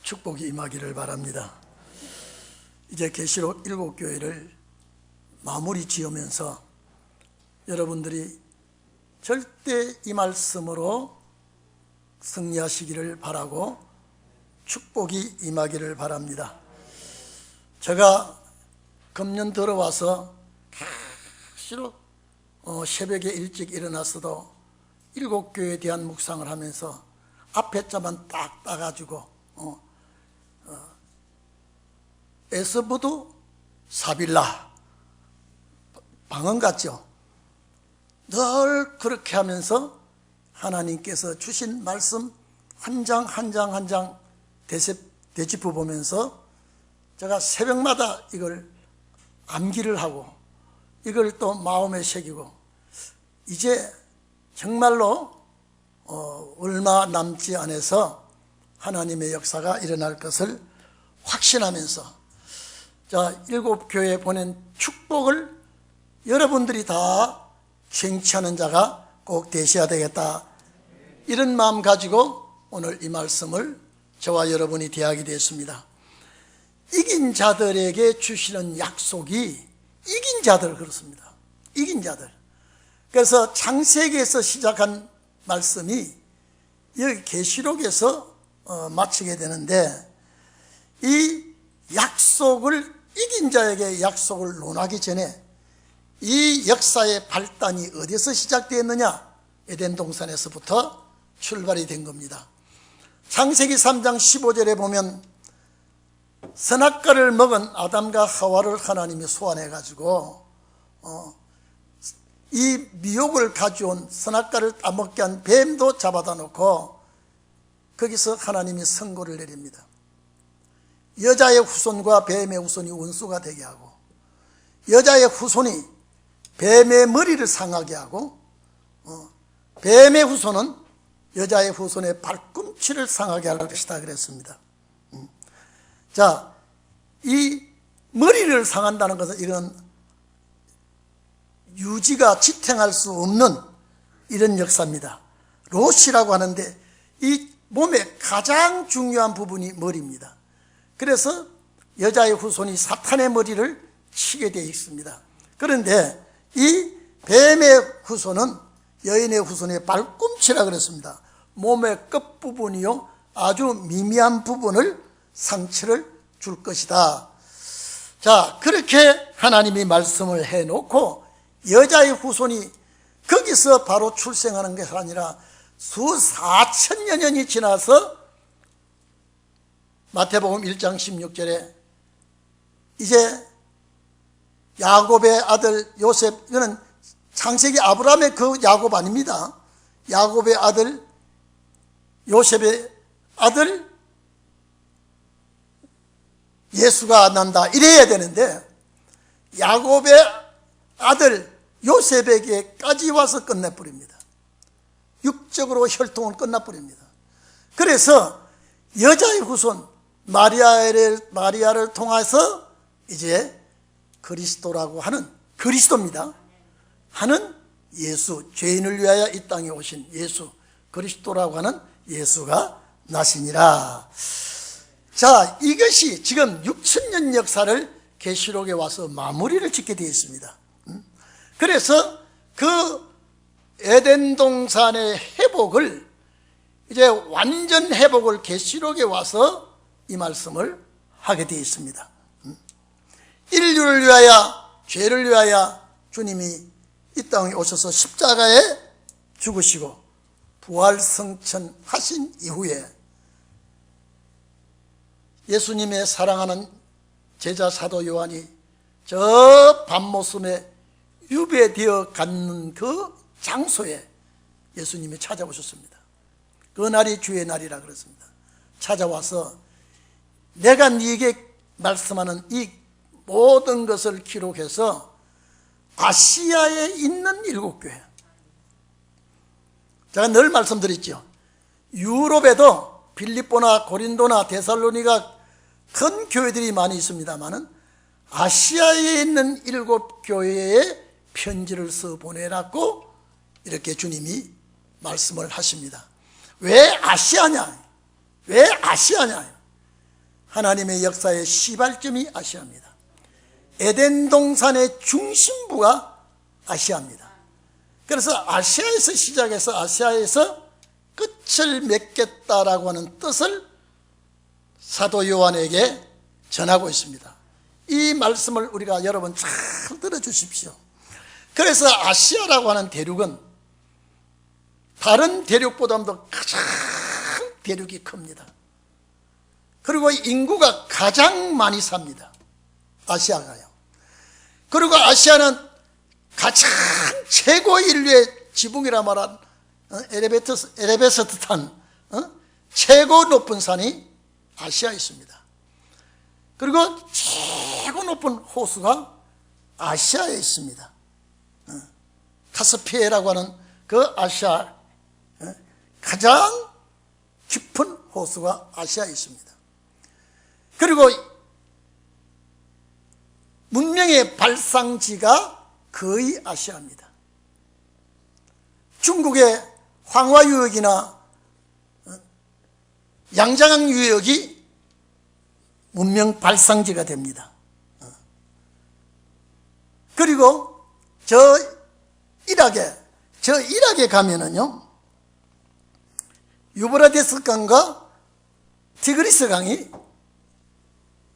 축복이 임하기를 바랍니다. 이제 계시록 7교회를 마무리 지으면서 여러분들이 절대 이 말씀으로 승리하시기를 바라고 축복이 임하기를 바랍니다. 제가 금년 들어와서 새벽에 일찍 일어나서도 7교회에 대한 묵상을 하면서 앞에 자만 딱 따가지고 에스부두 사빌라 방언 같죠? 늘 그렇게 하면서 하나님께서 주신 말씀 한 장 한 장 한 장 되짚어 보면서 제가 새벽마다 이걸 암기를 하고 이걸 또 마음에 새기고 이제 정말로 얼마 남지 않아서 하나님의 역사가 일어날 것을 확신하면서 자, 7교회에 보낸 축복을 여러분들이 다 쟁취하는 자가 꼭 되셔야 되겠다, 이런 마음 가지고 오늘 이 말씀을 저와 여러분이 대하게 되었습니다. 이긴 자들에게 주시는 약속이 이긴 자들, 그렇습니다. 이긴 자들. 그래서 창세기에서 시작한 말씀이 여기 계시록에서 마치게 되는데, 이 약속을 이긴 자에게 약속을 논하기 전에 이 역사의 발단이 어디서 시작되었느냐? 에덴 동산에서부터 출발이 된 겁니다. 창세기 3장 15절에 보면 선악과를 먹은 아담과 하와를 하나님이 소환해 가지고 이 미혹을 가져온 선악과를 따먹게 한 뱀도 잡아다 놓고 거기서 하나님이 선고를 내립니다. 여자의 후손과 뱀의 후손이 원수가 되게 하고, 여자의 후손이 뱀의 머리를 상하게 하고, 뱀의 후손은 여자의 후손의 발꿈치를 상하게 할 것이다 그랬습니다. 자, 이 머리를 상한다는 것은 이런 유지가 지탱할 수 없는 이런 역사입니다. 롯이라고 하는데 이 몸의 가장 중요한 부분이 머리입니다. 그래서 여자의 후손이 사탄의 머리를 치게 되어 있습니다. 그런데 이 뱀의 후손은 여인의 후손의 발꿈치라 그랬습니다. 몸의 끝부분이요, 아주 미미한 부분을 상처를 줄 것이다. 자, 그렇게 하나님이 말씀을 해놓고 여자의 후손이 거기서 바로 출생하는 것이 아니라 수 4천여 년이 지나서 마태복음 1장 16절에 이제 야곱의 아들 요셉, 이거는 창세기 아브라함의 그 야곱 아닙니다. 야곱의 아들 요셉의 아들 예수가 난다 이래야 되는데 야곱의 아들 요셉에게까지 와서 끝내버립니다. 육적으로 혈통은 끝나버립니다. 그래서 여자의 후손 마리아를 통해서 이제 그리스도라고 하는, 그리스도입니다. 하는 예수, 죄인을 위하여 이 땅에 오신 예수, 그리스도라고 하는 예수가 나시니라. 자, 이것이 지금 6천년 역사를 계시록에 와서 마무리를 짓게 되어 있습니다. 그래서 그 에덴 동산의 회복을, 이제 완전 회복을 계시록에 와서 이 말씀을 하게 되어 있습니다. 인류를 위하여, 죄를 위하여 주님이 이 땅에 오셔서 십자가에 죽으시고 부활승천하신 이후에 예수님의 사랑하는 제자 사도 요한이 저 밤모섬에 유배되어 갖는 그 장소에 예수님이 찾아오셨습니다. 그 날이 주의 날이라 그랬습니다. 찾아와서 내가 네게 말씀하는 이 모든 것을 기록해서 아시아에 있는 7교회, 제가 늘 말씀드렸죠. 유럽에도 빌립보나 고린도나 데살로니가 큰 교회들이 많이 있습니다만은 아시아에 있는 7교회에 편지를 써 보내라고 이렇게 주님이 말씀을 하십니다. 왜 아시아냐? 왜 아시아냐? 하나님의 역사의 시발점이 아시아입니다. 에덴 동산의 중심부가 아시아입니다. 그래서 아시아에서 시작해서 아시아에서 끝을 맺겠다라고 하는 뜻을 사도 요한에게 전하고 있습니다. 이 말씀을 우리가 여러분 잘 들어주십시오. 그래서 아시아라고 하는 대륙은 다른 대륙보다도 가장 대륙이 큽니다. 그리고 인구가 가장 많이 삽니다. 아시아가요. 그리고 아시아는 가장 최고 인류의 지붕이라 말한 에베레스트 탄 최고 높은 산이 아시아에 있습니다. 그리고 최고 높은 호수가 아시아에 있습니다. 카스피해라고 하는 그 아시아 가장 깊은 호수가 아시아에 있습니다. 그리고 문명의 발상지가 거의 아시아입니다. 중국의 황화유역이나 양자강 유역이 문명 발상지가 됩니다. 그리고 저 이락에 가면은요, 유브라데스 강과 티그리스 강이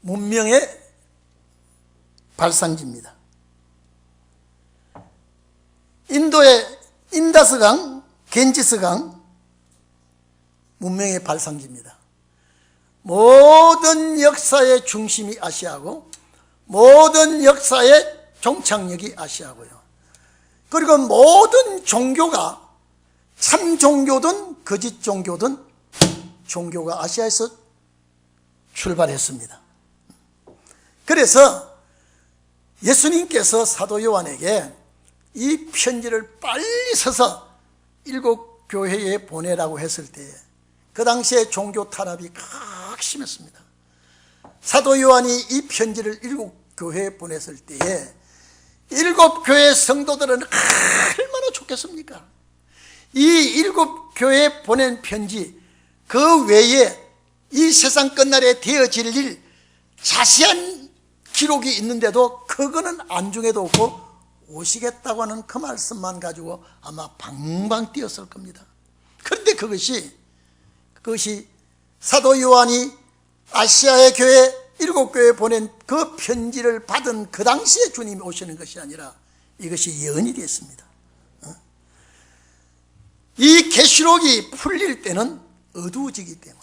문명의 발상지입니다. 인도의 인다스 강, 겐지스 강, 문명의 발상지입니다. 모든 역사의 중심이 아시아고 모든 역사의 종착역이 아시아고요. 그리고 모든 종교가 참 종교든 거짓 종교든 종교가 아시아에서 출발했습니다. 그래서 예수님께서 사도 요한에게 이 편지를 빨리 써서 7 교회에 보내라고 했을 때에 그 당시에 종교 탄압이 심했습니다. 사도 요한이 이 편지를 7 교회에 보냈을 때에 7 교회 성도들은 얼마나 좋겠습니까? 이 7 교회에 보낸 편지 그 외에 이 세상 끝날에 되어질 일 자세한 기록이 있는데도 그거는 안중에도 없고 오시겠다고 하는 그 말씀만 가지고 아마 방방 뛰었을 겁니다. 그런데 그것이 사도 요한이 아시아의 교회 7 교회에 보낸 그 편지를 받은 그 당시에 주님이 오시는 것이 아니라 이것이 예언이 됐습니다. 이 계시록이 풀릴 때는 어두워지기 때문에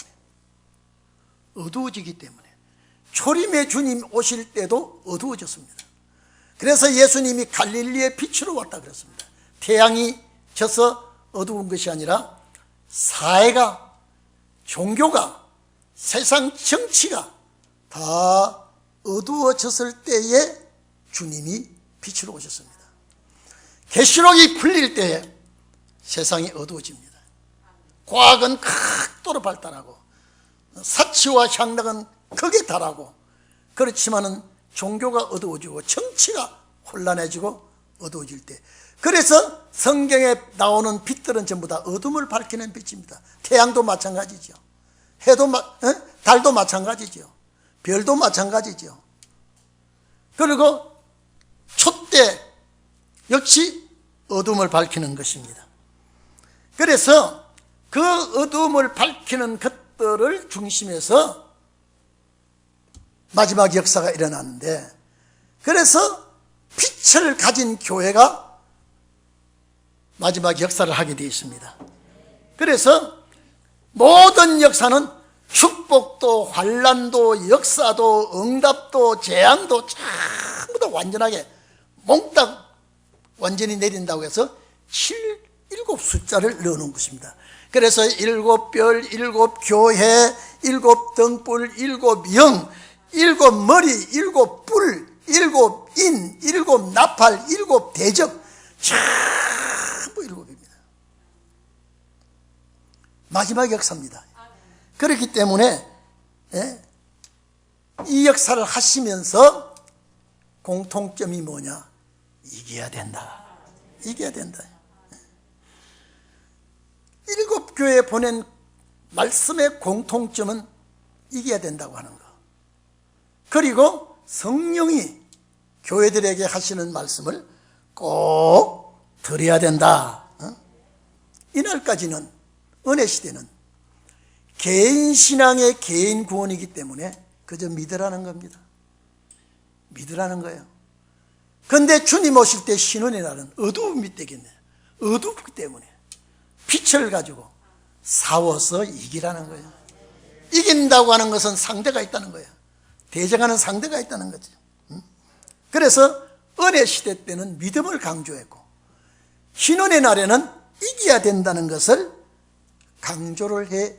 초림의 주님 오실 때도 어두워졌습니다. 그래서 예수님이 갈릴리의 빛으로 왔다 그랬습니다. 태양이 져서 어두운 것이 아니라 사회가, 종교가, 세상 정치가 다 어두워졌을 때에 주님이 빛으로 오셨습니다. 계시록이 풀릴 때에 세상이 어두워집니다. 과학은 극도로 발달하고 사치와 향락은 극에 달하고, 그렇지만은 종교가 어두워지고 정치가 혼란해지고 어두워질 때, 그래서 성경에 나오는 빛들은 전부 다 어둠을 밝히는 빛입니다. 태양도 마찬가지죠. 달도 마찬가지죠. 별도 마찬가지죠. 그리고 촛대 역시 어둠을 밝히는 것입니다. 그래서 그 어둠을 밝히는 것들을 중심해서 마지막 역사가 일어났는데, 그래서 빛을 가진 교회가 마지막 역사를 하게 되어 있습니다. 그래서 모든 역사는 축복도 환난도 역사도 응답도 재앙도 전부 다 완전하게 몽땅 완전히 내린다고 해서 7 숫자를 넣어놓은 것입니다. 그래서 7별, 7교회, 7등불, 7영, 7머리, 7뿔, 7인, 7나팔, 7대접, 전부 7입니다. 마지막 역사입니다. 그렇기 때문에 이 역사를 하시면서 공통점이 뭐냐? 이겨야 된다. 이겨야 된다. 7 교회에 보낸 말씀의 공통점은 이겨야 된다고 하는 거. 그리고 성령이 교회들에게 하시는 말씀을 꼭 들어야 된다. 이날까지는, 은혜 시대는 개인 신앙의 개인 구원이기 때문에 그저 믿으라는 겁니다. 믿으라는 거예요. 그런데 주님 오실 때 신원의 날은 어두움이 되겠네요. 어둡기 때문에 빛을 가지고 싸워서 이기라는 거예요. 이긴다고 하는 것은 상대가 있다는 거예요. 대적하는 상대가 있다는 거죠. 그래서 은혜 시대 때는 믿음을 강조했고, 신원의 날에는 이겨야 된다는 것을 강조를 해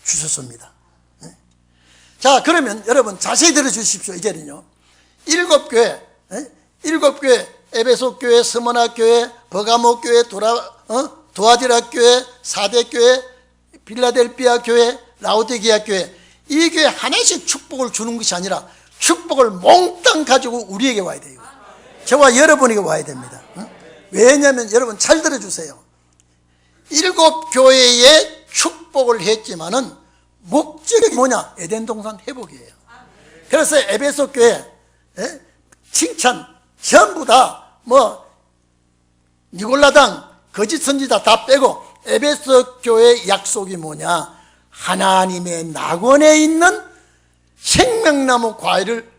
주셨습니다. 자, 그러면 여러분 자세히 들어주십시오. 이제는요, 일곱 교회, 에베소 교회, 스무나 교회, 버가모 교회, 도아디라 교회, 사대 교회, 빌라델피아 교회, 라오디게아 교회, 이 교회 하나씩 축복을 주는 것이 아니라 축복을 몽땅 가지고 우리에게 와야 돼요. 저와 여러분에게 와야 됩니다. 왜냐하면 여러분 잘 들어주세요. 일곱 교회에 축복을 했지만은 목적이 뭐냐? 에덴 동산 회복이에요. 그래서 에베소 교회 칭찬 전부 다 니골라당 거짓 선지자 다 빼고 에베소 교회의 약속이 뭐냐? 하나님의 낙원에 있는 생명나무 과일을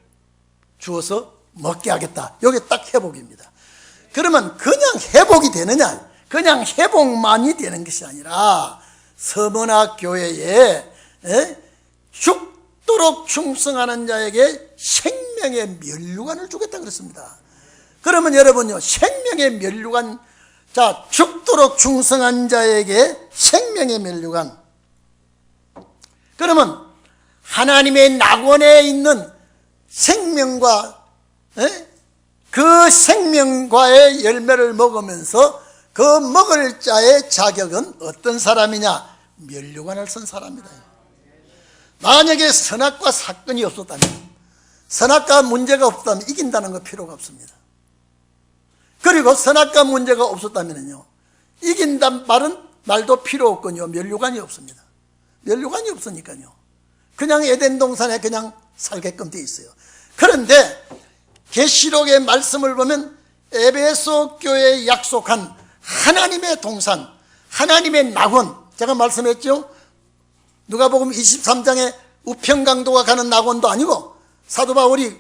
주어서 먹게 하겠다. 이게 딱 회복입니다. 그러면 그냥 회복이 되느냐? 그냥 회복만이 되는 것이 아니라 서머나 교회에 죽도록 충성하는 자에게 생명의 면류관을 주겠다 그랬습니다. 그러면 여러분요, 생명의 면류관, 자, 죽도록 충성한 자에게 생명의 면류관. 그러면 하나님의 낙원에 있는 생명과 그 생명과의 열매를 먹으면서 그 먹을 자의 자격은 어떤 사람이냐? 면류관을 쓴 사람이다. 만약에 선악과 사건이 없었다면, 선악과 문제가 없다면 이긴다는 거 필요가 없습니다. 그리고 선악과 문제가 없었다면요, 이긴다는 말도 필요 없군요. 면류관이 없습니다. 면류관이 없으니까요, 그냥 에덴 동산에 그냥 살게끔 돼 있어요. 그런데 계시록의 말씀을 보면 에베소 교회에 약속한 하나님의 동산, 하나님의 낙원, 제가 말씀했죠. 누가복음 23장에 우평강도가 가는 낙원도 아니고, 사도 바울이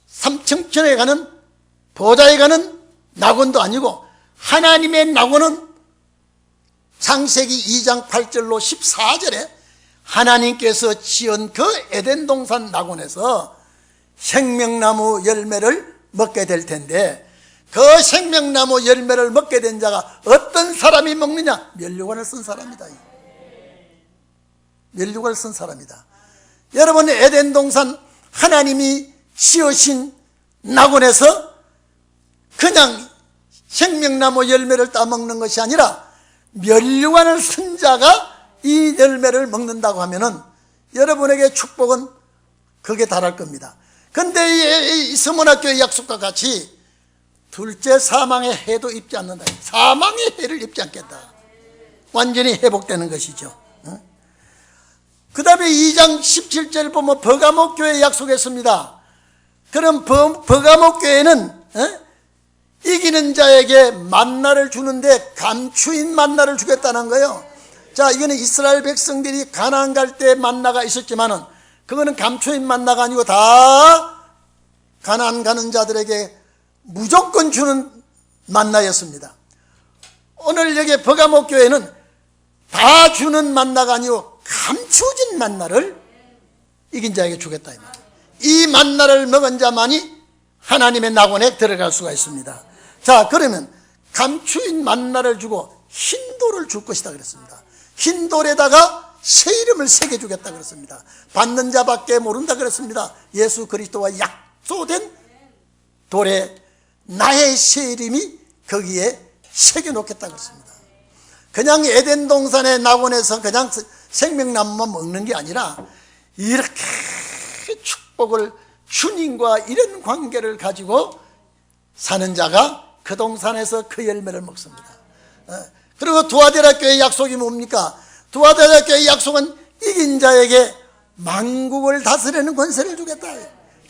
삼층천에 가는, 보좌에 가는 낙원도 아니고, 하나님의 낙원은 창세기 2장 8절로 14절에 하나님께서 지은 그 에덴 동산 낙원에서 생명나무 열매를 먹게 될 텐데, 그 생명나무 열매를 먹게 된 자가 어떤 사람이 먹느냐? 면류관을 쓴 사람이다. 면류관을 쓴 사람이다. 여러분, 에덴 동산 하나님이 지으신 낙원에서 그냥 생명나무 열매를 따먹는 것이 아니라 면류관을 쓴 자가 이 열매를 먹는다고 하면은 여러분에게 축복은 그게 달할 겁니다. 근데 이 서문학교의 약속과 같이 둘째 사망의 해도 입지 않는다. 사망의 해를 입지 않겠다. 완전히 회복되는 것이죠. 그 다음에 2장 17절 보면 버가모 교회 약속했습니다. 그럼 버가모 교회는 이기는 자에게 만나를 주는데 감추인 만나를 주겠다는 거예요. 자, 이거는 이스라엘 백성들이 가나안 갈 때 만나가 있었지만은 그거는 감추인 만나가 아니고 다 가나안 가는 자들에게 무조건 주는 만나였습니다. 오늘 여기 버가모 교회는 다 주는 만나가 아니고 감추어진 만나를 이긴 자에게 주겠다. 이 만나를 먹은 자만이 하나님의 낙원에 들어갈 수가 있습니다. 자, 그러면 감추인 만나를 주고 흰돌을 줄 것이다 그랬습니다. 흰돌에다가 새 이름을 새겨주겠다 그랬습니다. 받는 자밖에 모른다 그랬습니다. 예수 그리스도와 약속된 돌에 나의 새 이름이 거기에 새겨놓겠다 그랬습니다. 그냥 에덴 동산의 낙원에서 그냥 생명나무만 먹는 게 아니라 이렇게 축복을 주님과 이런 관계를 가지고 사는 자가 그 동산에서 그 열매를 먹습니다. 그리고 두아데라 교회의 약속이 뭡니까? 두아데라 교회의 약속은 이긴 자에게 만국을 다스리는 권세를 주겠다.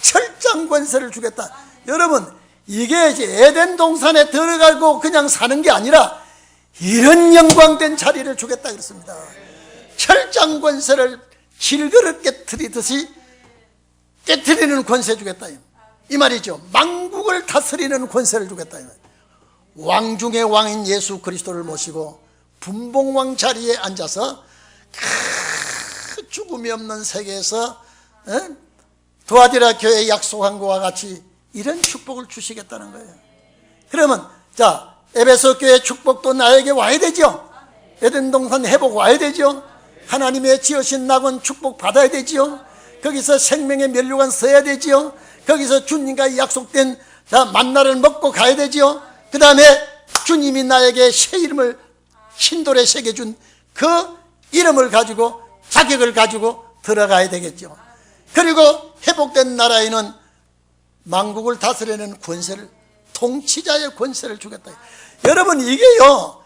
철장 권세를 주겠다. 여러분, 이게 이제 에덴 동산에 들어가고 그냥 사는 게 아니라 이런 영광된 자리를 주겠다 그랬습니다. 철장 권세를 질그릇 깨트리듯이 깨트리는 권세 주겠다 이 말이죠. 만국을 다스리는 권세를 주겠다. 왕 중의 왕인 예수 그리스도를 모시고 분봉왕 자리에 앉아서 죽음이 없는 세계에서 두아디라 교회에 약속한 것과 같이 이런 축복을 주시겠다는 거예요. 그러면 자, 에베소 교회 축복도 나에게 와야 되죠. 에덴 동산 회복 와야 되죠. 하나님의 지으신 낙원 축복 받아야 되죠. 거기서 생명의 면류관 서야 되죠. 거기서 주님과 약속된 만나를 먹고 가야 되죠. 그 다음에 주님이 나에게 새 이름을 신돌에 새겨준 그 이름을 가지고 자격을 가지고 들어가야 되겠죠. 그리고 회복된 나라에는 만국을 다스리는 권세를, 통치자의 권세를 주겠다. 여러분, 이게요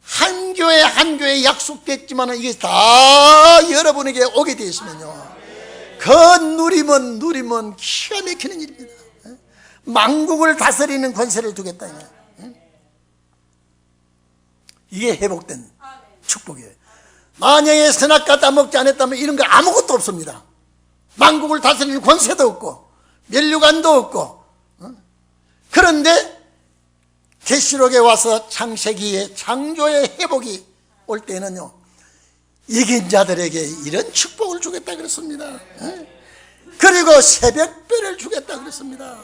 한 교회 한 교회 약속됐지만 이게 다 여러분에게 오게 되어 있으면요 그 누리면 기가 막히는 일입니다. 만국을 다스리는 권세를 주겠다. 이게 회복된 축복이에요. 만약에 선악과 따먹지 않았다면 이런 거 아무것도 없습니다. 만국을 다스리는 권세도 없고 면류관도 없고. 그런데 계시록에 와서 창세기의 창조의 회복이 올 때는요 이긴 자들에게 이런 축복을 주겠다 그랬습니다. 그리고 새벽별을 주겠다 그랬습니다.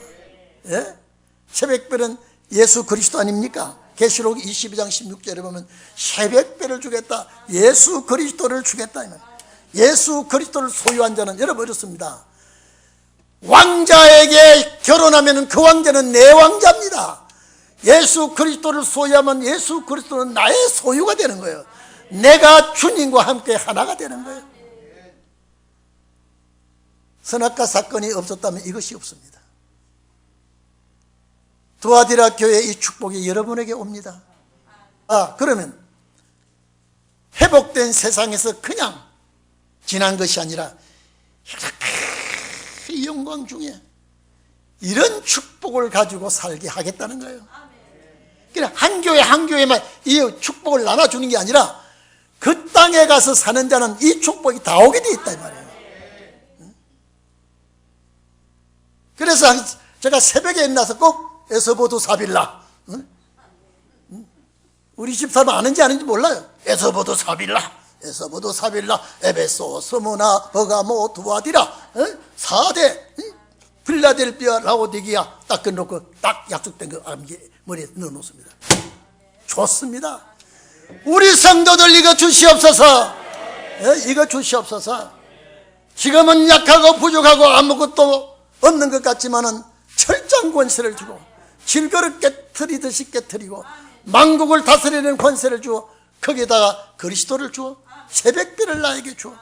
새벽별은 예수 그리스도 아닙니까? 계시록 22장 16절에 보면 새벽별을 주겠다, 예수 그리스도를 주겠다. 예수 그리스도를 소유한 자는 여러분 이렇습니다. 왕자에게 결혼하면 그 왕자는 내 왕자입니다. 예수 그리스도를 소유하면 예수 그리스도는 나의 소유가 되는 거예요. 내가 주님과 함께 하나가 되는 거예요. 선악과 사건이 없었다면 이것이 없습니다. 두아디라 교회의 이 축복이 여러분에게 옵니다. 그러면 회복된 세상에서 그냥 지난 것이 아니라 이 영광 중에 이런 축복을 가지고 살게 하겠다는 거예요. 그러니까 한 교회 한 교회만 이 축복을 나눠주는 게 아니라 그 땅에 가서 사는 자는 이 축복이 다 오게 돼 있다 이 말이에요. 그래서 제가 새벽에 일어나서 꼭 에서보도 사빌라, 우리 집사람 아는지 아는지 몰라요. 에서보도 사빌라, 에베소, 스무나, 버가모, 두아디라 4대 필라델피아, 라오디게아 딱 끊어놓고 딱 약속된 거 머리에 넣어놓습니다. 좋습니다. 우리 성도들 이거 주시옵소서. 이거 주시옵소서. 지금은 약하고 부족하고 아무것도 없는 것 같지만은 철장 권세를 주고 질그릇 깨트리듯이 깨트리고 만국을 다스리는 권세를 주어 거기에다가 그리스도를 주어 새벽별을 나에게 주어.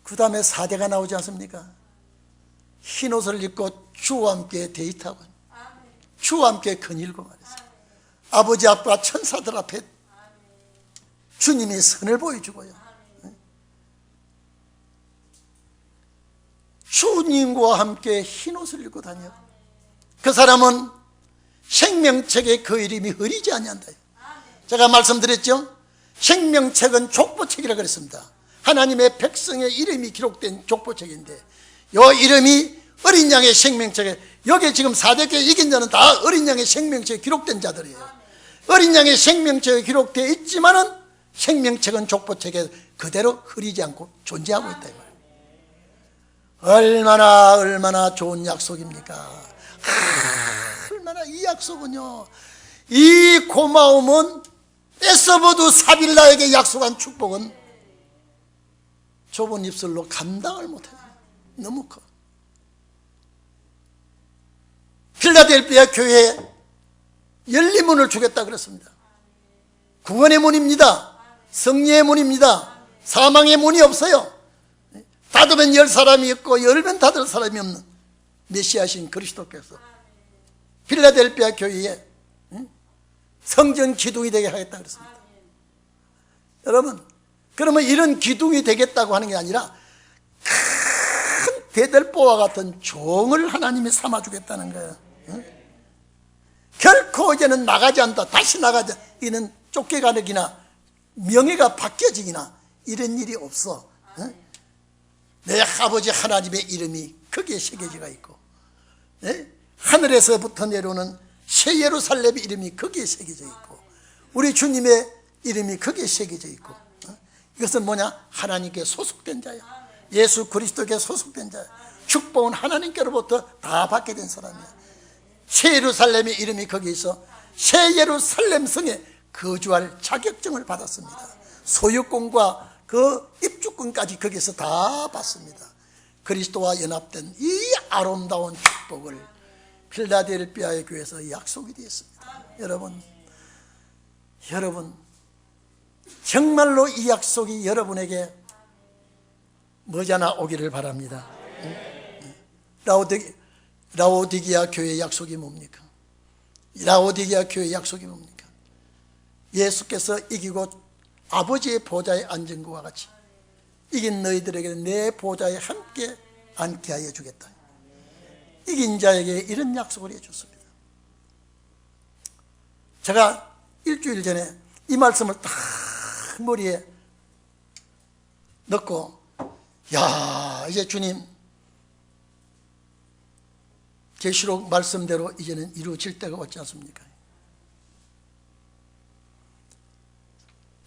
그 다음에 4대가 나오지 않습니까? 흰옷을 입고 주와 함께 데이트하고 주와 함께 거닐고 말했어요. 아버지 앞과 천사들 앞에 주님이 선을 보여주고요, 주님과 함께 흰옷을 입고 다녀. 그 사람은 생명책에 그 이름이 흐리지 아니한다. 제가 말씀드렸죠? 생명책은 족보책이라고 그랬습니다. 하나님의 백성의 이름이 기록된 족보책인데 이 이름이 어린 양의 생명책에, 여기 지금 4대교회 이긴 자는 다 어린 양의 생명책에 기록된 자들이에요. 어린 양의 생명책에 기록되어 있지만은 생명책은 족보책에 그대로 흐리지 않고 존재하고 있다 이 말이에요. 얼마나 좋은 약속입니까? 얼마나 이 약속은요, 이 고마움은 에서보도 사빌라에게 약속한 축복은 좁은 입술로 감당을 못해요. 너무 커. 필라델피아 교회에 열린 문을 주겠다 그랬습니다. 구원의 문입니다. 승리의 문입니다. 사망의 문이 없어요. 닫으면 열 사람이 있고 열면 닫을 사람이 없는 메시아신 그리스도께서 필라델피아 교회에 성전 기둥이 되게 하겠다 그랬습니다. 여러분, 그러면 이런 기둥이 되겠다고 하는 게 아니라 큰 대들보와 같은 종을 하나님이 삼아주겠다는 거예요. 결코 이제는 나가지 않다, 다시 나가지, 이는 쫓겨가기나 명예가 바뀌어지기나 이런 일이 없어. 내 아버지 하나님의 이름이 거기에 새겨져 있고, 하늘에서부터 내려오는 새 예루살렘의 이름이 거기에 새겨져 있고, 우리 주님의 이름이 거기에 새겨져 있고, 이것은 뭐냐? 하나님께 소속된 자야. 예수 그리스도께 소속된 자야. 축복은 하나님께로부터 다 받게 된 사람이야. 새 예루살렘의 이름이 거기에 있어 새 예루살렘 성에 거주할 자격증을 받았습니다. 소유권과 그 입주권까지 거기서 다 받습니다. 그리스도와 연합된 이 아름다운 축복을 필라델피아의 교회에서 약속이 되었습니다. 여러분 정말로 이 약속이 여러분에게 머지않아 오기를 바랍니다. 라오디게아 교회의 약속이 뭡니까? 라오디게아 교회의 약속이 뭡니까? 예수께서 이기고 아버지의 보좌에 앉은 것과 같이 이긴 너희들에게 내 보좌에 함께 앉게 하여 주겠다. 이긴 자에게 이런 약속을 해줬습니다. 제가 일주일 전에 이 말씀을 딱 머리에 넣고, 야, 이제 주님 계시록 말씀대로 이제는 이루어질 때가 왔지 않습니까?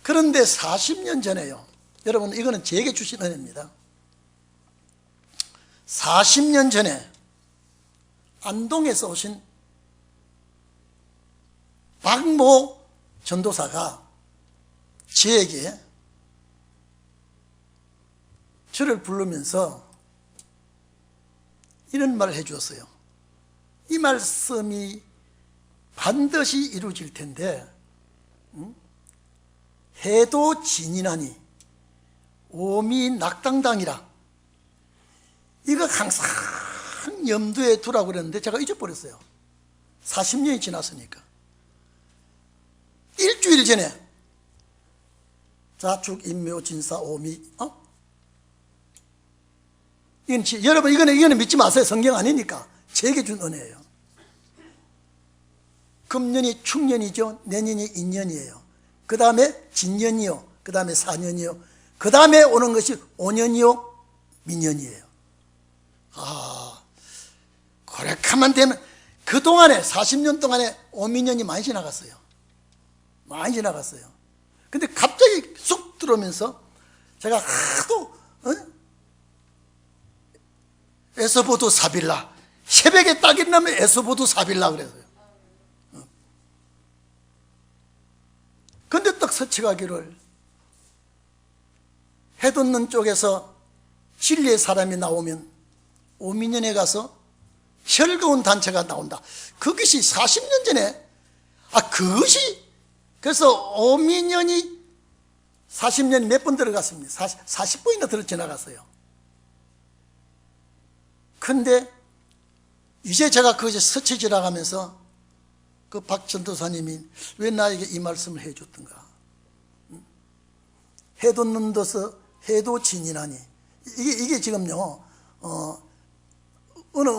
그런데 40년 전에요, 여러분, 이거는 제게 주신 은혜입니다. 40년 전에 안동에서 오신 박모 전도사가 저에게 저를 부르면서 이런 말을 해주었어요. 이 말씀이 반드시 이루어질 텐데, 해도 진이나니 오미 낙당당이라, 이거 항상 염두에 두라고 그랬는데 제가 잊어버렸어요. 40년이 지났으니까. 일주일 전에 자축 인묘 진사 오미, 여러분 이거는 믿지 마세요. 성경 아니니까. 제게 준 은혜예요. 금년이 축년이죠. 내년이 인년이에요. 그 다음에 진년이요, 그 다음에 4년이요, 그 다음에 오는 것이 5년이요 민년이에요. 그렇게만 되면 그동안에 40년 동안에 5민년이 많이 지나갔어요. 많이 지나갔어요. 근데 갑자기 쑥 들어오면서 제가 하도 에서보도 사빌라, 새벽에 딱 일어나면 에서보도 사빌라 그래서요. 근데 딱 서치가기를 해돋는 쪽에서 진리의 사람이 나오면 오민년에 가서 혈거운 단체가 나온다. 그것이 40년 전에, 그것이, 그래서 오민년이 40년이 몇 번 들어갔습니다. 40번이나 지나갔어요. 근데 이제 제가 그것이 스쳐 지나가면서 그 박 전도사님이 왜 나에게 이 말씀을 해줬던가. 해돋는 데서 해도 진이나니, 이게 지금요, 어느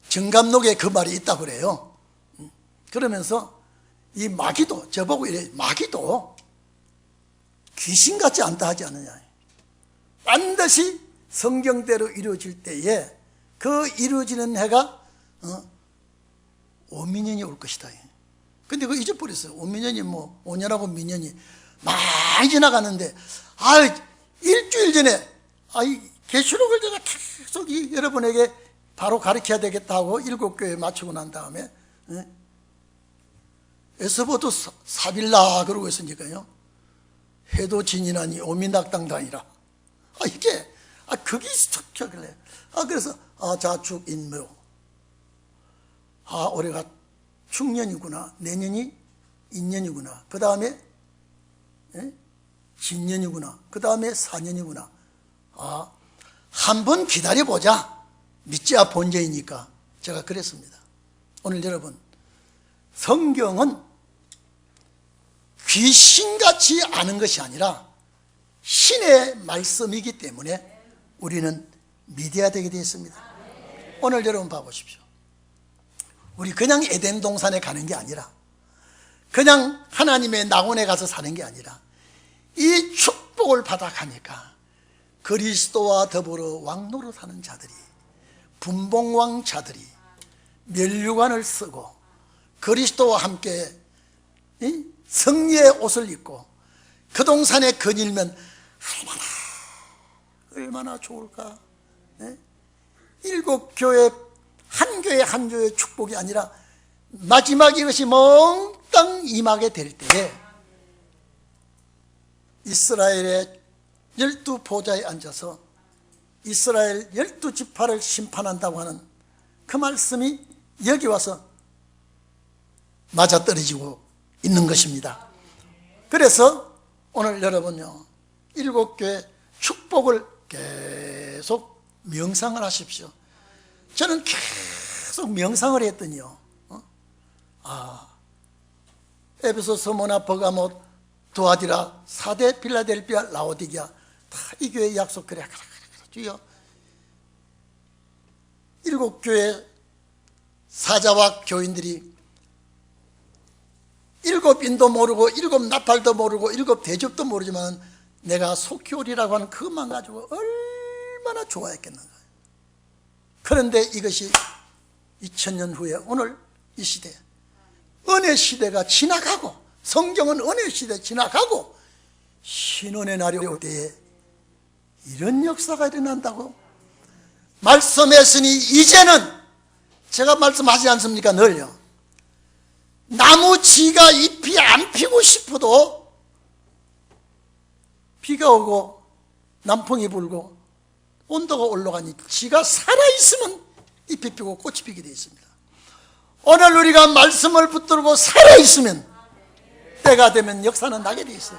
정감록에 그 말이 있다고 그래요. 그러면서 이 마귀도, 저보고 이래, 마귀도 귀신같지 않다 하지 않느냐. 반드시 성경대로 이루어질 때에 그 이루어지는 해가 5민년이 올 것이다. 근데 그거 잊어버렸어요. 5민년이 5년하고 민년이 많이 지나가는데, 일주일 전에, 계시록을 제가 계속 여러분에게 바로 가르쳐야 되겠다 하고 7교회 마치고 난 다음에, 에서보도 사빌라 그러고 있으니까요. 해도 진이나니 오미낙당당이라. 그게 스토키하길래. 그래서, 자축 인묘. 올해가 축년이구나. 내년이 인년이구나. 그 다음에, 진년이구나. 그 다음에 4년이구나. 한번 기다려보자. 믿지야 본죄이니까. 제가 그랬습니다. 오늘 여러분, 성경은 귀신같이 아는 것이 아니라 신의 말씀이기 때문에 우리는 믿어야 되게 되어 있습니다. 오늘 여러분 봐보십시오. 우리 그냥 에덴 동산에 가는 게 아니라, 그냥 하나님의 낙원에 가서 사는 게 아니라, 이 축복을 받아가니까 그리스도와 더불어 왕노릇하는 자들이, 분봉왕자들이 면류관을 쓰고 그리스도와 함께 승리의 옷을 입고 그 동산에 거닐면 얼마나 좋을까. 일곱 교회, 한 교회 한 교회의 축복이 아니라 마지막 이것이 몽땅 임하게 될 때에 이스라엘의 12보좌에 앉아서 이스라엘 12지파를 심판한다고 하는 그 말씀이 여기 와서 맞아떨어지고 있는 것입니다. 그래서 오늘 여러분요, 일곱 교회 축복을 계속 명상을 하십시오. 저는 계속 명상을 했더니요, 에베소, 스무나, 버가못, 두아디라, 사대, 필라델피아, 라오디게아, 다 이 교회 약속. 그래 주여, 일곱 교회 사자와 교인들이 일곱 인도 모르고 일곱 나팔도 모르고 일곱 대접도 모르지만 내가 속히 오리라고 하는 그것만 가지고 얼마나 좋아했겠는가. 그런데 이것이 2000년 후에 오늘 이 시대, 은혜 시대가 지나가고, 성경은 은혜 시대 지나가고 신원의 날이 올 때에 이런 역사가 일어난다고 말씀했으니, 이제는 제가 말씀하지 않습니까? 늘요, 나무 지가 잎이 안 피고 싶어도 비가 오고 남풍이 불고 온도가 올라가니 지가 살아있으면 잎이 피고 꽃이 피게 되어 있습니다. 오늘 우리가 말씀을 붙들고 살아있으면 때가 되면 역사는 나게 되어 있어요.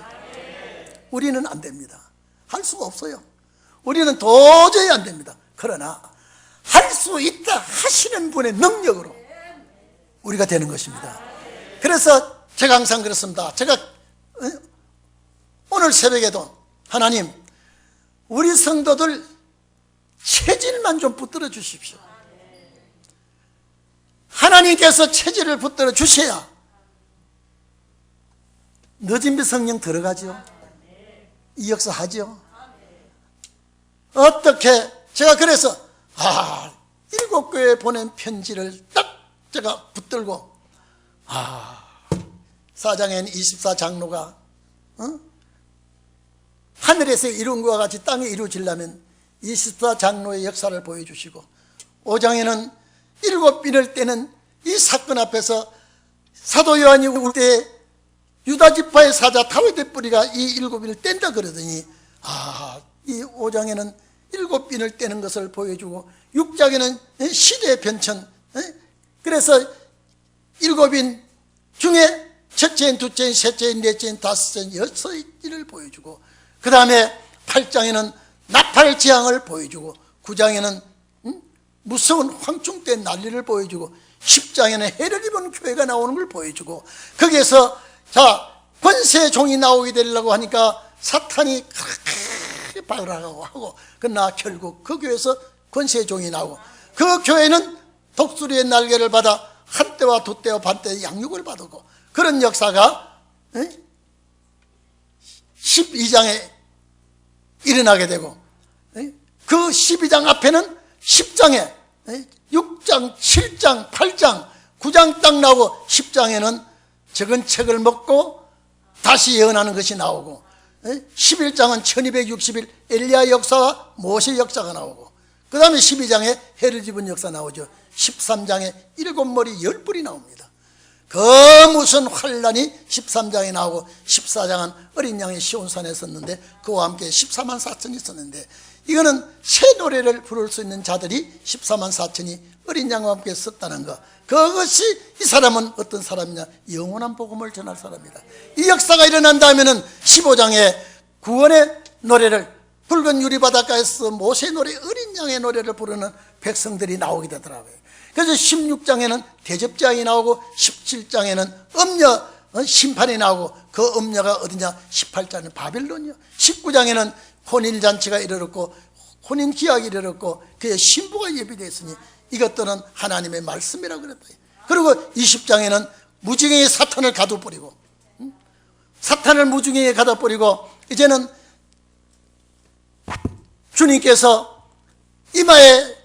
우리는 안 됩니다. 할 수가 없어요. 우리는 도저히 안 됩니다. 그러나 할 수 있다 하시는 분의 능력으로 우리가 되는 것입니다. 그래서 제가 항상 그렇습니다. 제가 오늘 새벽에도 하나님, 우리 성도들 체질만 좀 붙들어 주십시오. 하나님께서 체질을 붙들어 주셔야 늦은 비 성령 들어가죠. 이 역사 하죠. 어떻게 제가 그래서 일곱 교회에 보낸 편지를 딱 제가 붙들고, 사장엔 24장로가 하늘에서 이룬 것과 같이 땅에 이루어지려면 24장로의 역사를 보여주시고, 5장에는 일곱 빈을 떼는 이 사건 앞에서 사도 요한이 울 때 유다 지파의 사자 다윗의 뿌리가 이 일곱 빈을 뗀다 그러더니, 이 5장에는 일곱 빈을 떼는 것을 보여주고, 6장에는 시대의 변천, 그래서 일곱 빈 중에 첫째인, 둘째인, 셋째인, 넷째인, 다섯째인, 여섯째를 보여주고, 그 다음에 8장에는 나팔 재앙을 보여주고, 9장에는 무서운 황충대 난리를 보여주고, 10장에는 해를 입은 교회가 나오는 걸 보여주고, 거기에서 권세의 종이 나오게 되려고 하니까 사탄이 그렇게 발악하고 하고, 그러나 결국 그 교회에서 권세의 종이 나오고, 그 교회는 독수리의 날개를 받아 한 때와 두 때와 반 때 양육을 받고, 그런 역사가 12장에 일어나게 되고, 그 12장 앞에는 10장에 6장, 7장, 8장, 9장 딱 나오고, 10장에는 적은 책을 먹고 다시 예언하는 것이 나오고, 11장은 1260일 엘리야 역사와 모세 역사가 나오고, 그 다음에 12장에 해를 입은 역사 나오죠. 13장에 일곱 머리 10뿔이 나옵니다. 그 무슨 환란이 13장에 나오고, 14장은 어린 양이 시온산에 섰는데 그와 함께 14만 4천이 섰는데, 이거는 새 노래를 부를 수 있는 자들이 14만 4천이 어린 양과 함께 섰다는 것, 그것이 이 사람은 어떤 사람이냐, 영원한 복음을 전할 사람이다. 이 역사가 일어난다면 15장에 구원의 노래를, 붉은 유리바닷가에서 모세의 노래, 어린 양의 노래를 부르는 백성들이 나오게 되더라고요. 그래서 16장에는 대접장이 나오고, 17장에는 음녀 심판이 나오고, 그 음녀가 어디냐? 18장에는 바벨론이요. 19장에는 혼인잔치가 이르렀고 혼인기약이 이르렀고 그의 신부가 예비되었으니 이것들은 하나님의 말씀이라고 그랬다. 그리고 20장에는 무지개의 사탄을 가둬버리고, 사탄을 무지개에 가둬버리고 이제는 주님께서 이마에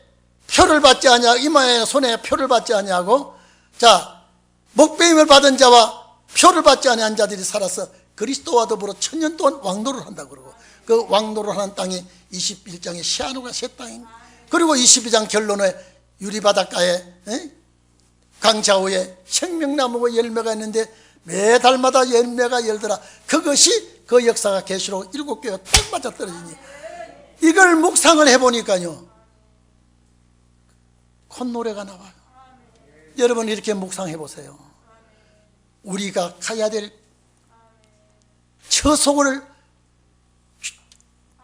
표를 받지 아니하고 이마에 손에 표를 받지 아니하고, 자, 목배임을 받은 자와 표를 받지 아니한 자들이 살아서 그리스도와 더불어 천년 동안 왕노를 한다고 그러고, 그 왕노를 하는 땅이 21장의 시아누가 새 땅입니다. 그리고 22장 결론에 유리바닷가에 강좌우에 생명나무가 열매가 있는데 매달마다 열매가 열더라. 그것이 그 역사가 계시록 7교회가 딱 맞아떨어지니, 이걸 묵상을 해보니까요 콧노래가 나와요. 여러분 이렇게 묵상해 보세요. 우리가 가야 될 처소를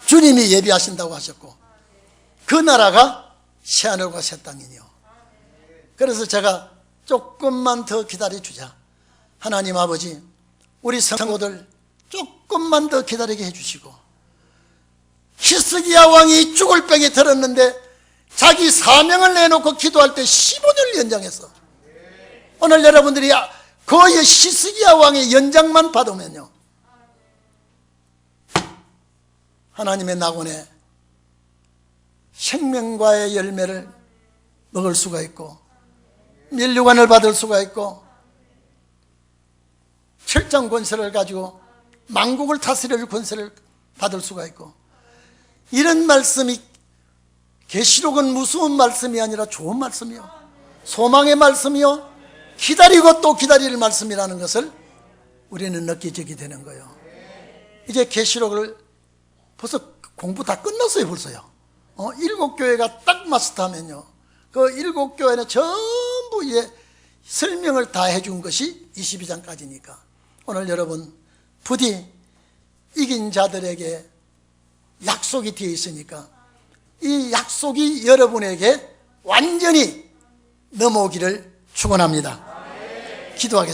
주님이 예비하신다고 하셨고, 그 나라가 새하늘과 새 땅이니요. 그래서 제가 조금만 더 기다려주자. 하나님 아버지, 우리 성도들 조금만 더 기다리게 해주시고, 히스기야 왕이 죽을 병에 들었는데 자기 사명을 내놓고 기도할 때 15년을 연장했어. 오늘 여러분들이 그 히스기야 왕의 연장만 받으면요 하나님의 낙원에 생명과의 열매를 먹을 수가 있고, 면류관을 받을 수가 있고, 철장 권세를 가지고 만국을 다스릴 권세를 받을 수가 있고, 이런 말씀이 계시록은 무서운 말씀이 아니라 좋은 말씀이요, 소망의 말씀이요, 기다리고 또 기다릴 말씀이라는 것을 우리는 느끼게 되는 거예요. 이제 계시록을 벌써 공부 다 끝났어요. 벌써요. 7교회가 딱 마스터하면요 그 7교회는 전부 이제 설명을 다 해준 것이 22장까지니까 오늘 여러분 부디 이긴 자들에게 약속이 되어 있으니까 이 약속이 여러분에게 완전히 넘어오기를 축원합니다. 기도하겠습니다.